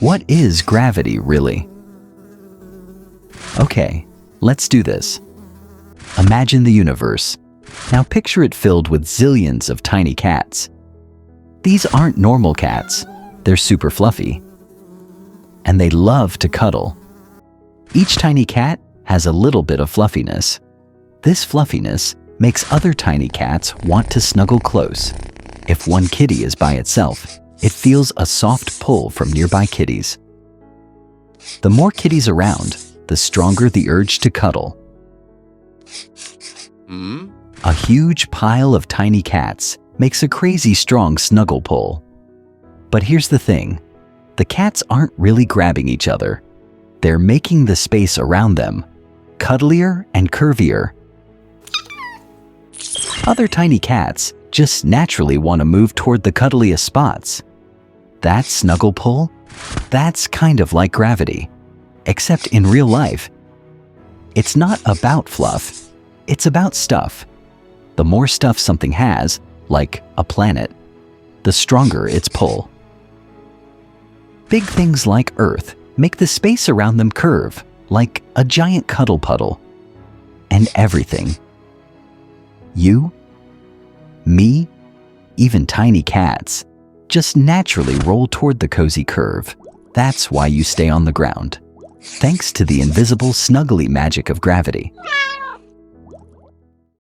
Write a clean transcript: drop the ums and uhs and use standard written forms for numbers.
What is gravity, really? Okay, let's do this. Imagine the universe. Now picture it filled with zillions of tiny cats. These aren't normal cats. They're super fluffy. And they love to cuddle. Each tiny cat has a little bit of fluffiness. This fluffiness makes other tiny cats want to snuggle close. If one kitty is by itself, it feels a soft pull from nearby kitties. The more kitties around, the stronger the urge to cuddle. A huge pile of tiny cats makes a crazy strong snuggle pull. But here's the thing. The cats aren't really grabbing each other. They're making the space around them cuddlier and curvier. Other tiny cats just naturally want to move toward the cuddliest spots. That snuggle pull, that's kind of like gravity. Except in real life, it's not about fluff, it's about stuff. The more stuff something has, like a planet, the stronger its pull. Big things like Earth make the space around them curve, like a giant cuddle puddle. And everything. You, me, even tiny cats, just naturally roll toward the cozy curve. That's why you stay on the ground. Thanks to the invisible, snuggly magic of gravity.